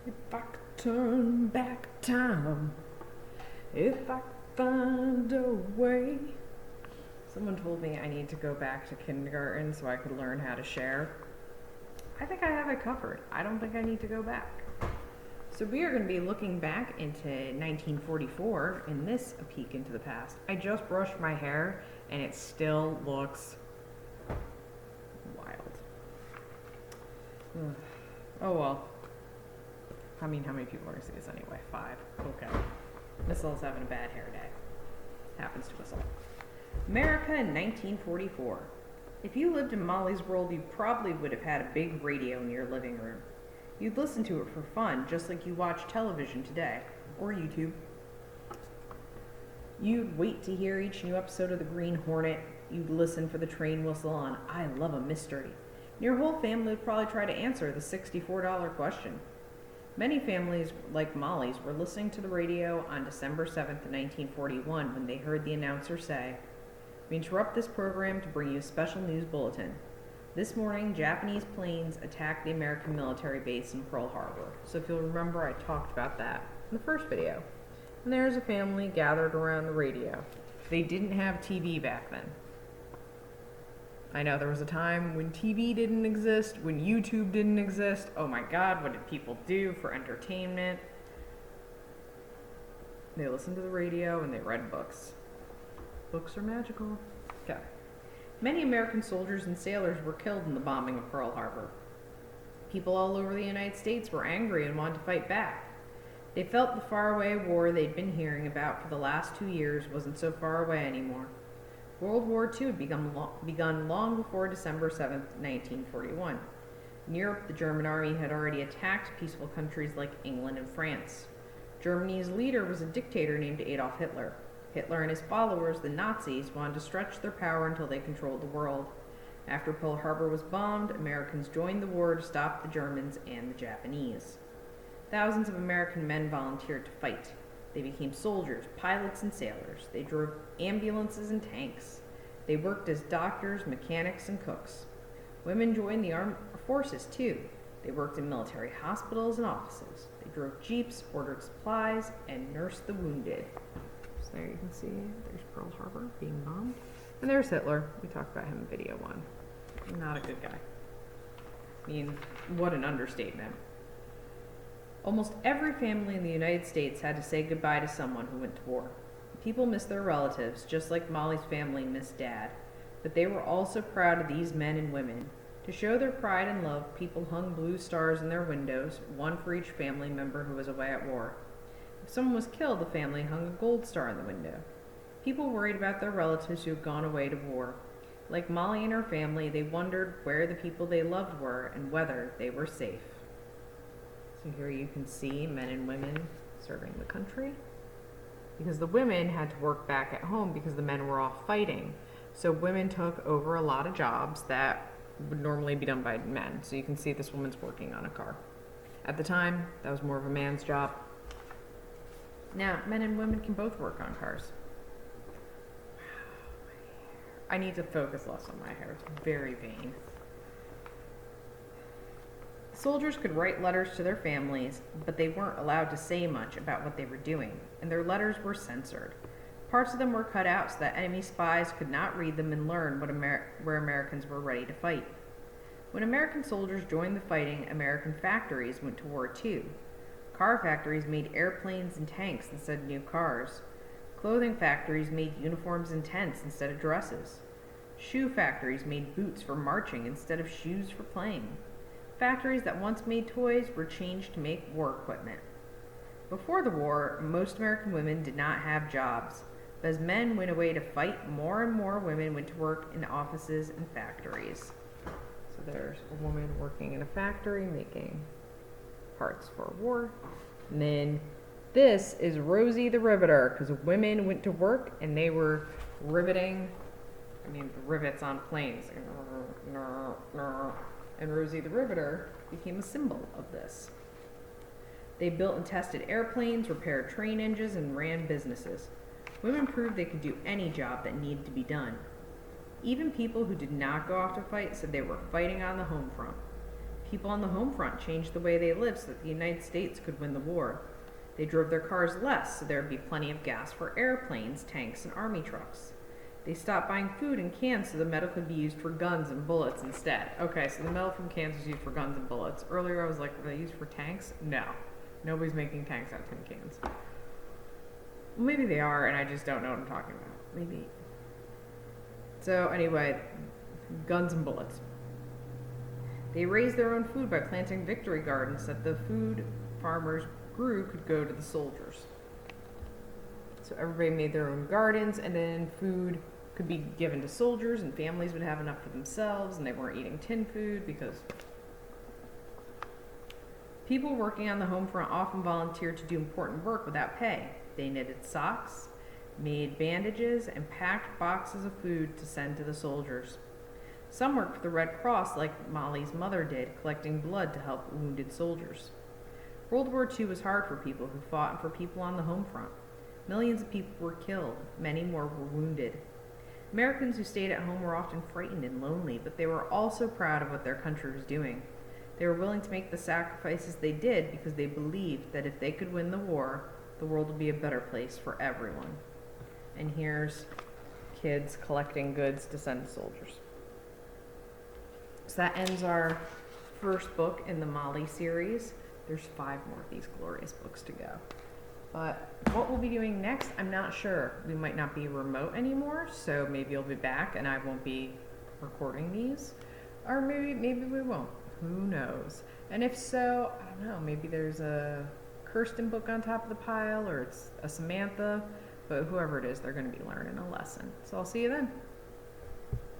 If I could turn back time, if I could find a way. Someone told me I need to go back to kindergarten so I could learn how to share. I think I have it covered. I don't think I need to go back. So we are going to be looking back into 1944 in this A Peek into the Past. I just brushed my hair and it still looks wild. Ugh. Oh well. I mean, how many people are going to see this anyway? 5. Okay. Missle's having a bad hair day. Happens to us all. America in 1944. If you lived in Molly's world, you probably would have had a big radio in your living room. You'd listen to it for fun, just like you watch television today, or YouTube. You'd wait to hear each new episode of The Green Hornet. You'd listen for the train whistle on I Love a Mystery. And your whole family would probably try to answer the $64 question. Many families, like Molly's, were listening to the radio on December 7th, 1941, when they heard the announcer say, "We interrupt this program to bring you a special news bulletin. This morning, Japanese planes attacked the American military base in Pearl Harbor." So if you'll remember, I talked about that in the first video. And there's a family gathered around the radio. They didn't have TV back then. I know there was a time when TV didn't exist, when YouTube didn't exist. Oh my God, what did people do for entertainment? They listened to the radio and they read books. Books are magical. Okay. Many American soldiers and sailors were killed in the bombing of Pearl Harbor. People all over the United States were angry and wanted to fight back. They felt the faraway war they'd been hearing about for the last 2 years wasn't so far away anymore. World War II had begun long before December 7th, 1941. In Europe, the German army had already attacked peaceful countries like England and France. Germany's leader was a dictator named Adolf Hitler. Hitler and his followers, the Nazis, wanted to stretch their power until they controlled the world. After Pearl Harbor was bombed, Americans joined the war to stop the Germans and the Japanese. Thousands of American men volunteered to fight. They became soldiers, pilots, and sailors. They drove ambulances and tanks. They worked as doctors, mechanics, and cooks. Women joined the armed forces, too. They worked in military hospitals and offices. They drove jeeps, ordered supplies, and nursed the wounded. So there you can see, there's Pearl Harbor being bombed. And there's Hitler. We talked about him in video 1. Not a good guy. I mean, what an understatement. Almost every family in the United States had to say goodbye to someone who went to war. People miss their relatives, just like Molly's family missed Dad. But they were also proud of these men and women. To show their pride and love, people hung blue stars in their windows, one for each family member who was away at war. If someone was killed, the family hung a gold star in the window. People worried about their relatives who had gone away to war. Like Molly and her family, they wondered where the people they loved were and whether they were safe. So here you can see men and women serving the country. Because the women had to work back at home because the men were off fighting. So women took over a lot of jobs that would normally be done by men. So you can see this woman's working on a car. At the time, that was more of a man's job. Now, men and women can both work on cars. I need to focus less on my hair. It's very vain. Soldiers could write letters to their families, but they weren't allowed to say much about what they were doing, and their letters were censored. Parts of them were cut out so that enemy spies could not read them and learn where Americans were ready to fight. When American soldiers joined the fighting, American factories went to war too. Car factories made airplanes and tanks instead of new cars. Clothing factories made uniforms and tents instead of dresses. Shoe factories made boots for marching instead of shoes for playing. Factories that once made toys were changed to make war equipment. Before the war, most American women did not have jobs. But as men went away to fight, more and more women went to work in offices and factories. So there's a woman working in a factory making parts for war. And then this is Rosie the Riveter, because women went to work and they were riveting, the rivets on planes. And Rosie the Riveter became a symbol of this. They built and tested airplanes, repaired train engines, and ran businesses. Women proved they could do any job that needed to be done. Even people who did not go off to fight said they were fighting on the home front. People on the home front changed the way they lived so that the United States could win the war. They drove their cars less so there would be plenty of gas for airplanes, tanks, and army trucks. They stopped buying food in cans so the metal could be used for guns and bullets instead. Okay, so the metal from cans was used for guns and bullets. Earlier I was like, were they used for tanks? No. Nobody's making tanks out of tin cans. Well, maybe they are, and I just don't know what I'm talking about. Maybe. So anyway, guns and bullets. They raised their own food by planting victory gardens that the food farmers grew could go to the soldiers. So everybody made their own gardens, and then food could be given to soldiers, and families would have enough for themselves, and they weren't eating tin food because people working on the home front often volunteered to do important work without pay. They knitted socks, made bandages, and packed boxes of food to send to the soldiers. Some worked for the Red Cross like Molly's mother did, collecting blood to help wounded soldiers. World War II was hard for people who fought and for people on the home front. Millions of people were killed, many more were wounded. Americans who stayed at home were often frightened and lonely, but they were also proud of what their country was doing. They were willing to make the sacrifices they did because they believed that if they could win the war, the world would be a better place for everyone. And here's kids collecting goods to send to soldiers. So that ends our first book in the Molly series. There's 5 more of these glorious books to go. But what we'll be doing next, I'm not sure. We might not be remote anymore, so maybe you'll be back and I won't be recording these. Or maybe we won't. Who knows? And if so, I don't know, maybe there's a Kirsten book on top of the pile, or it's a Samantha, but whoever it is, they're going to be learning a lesson. So I'll see you then.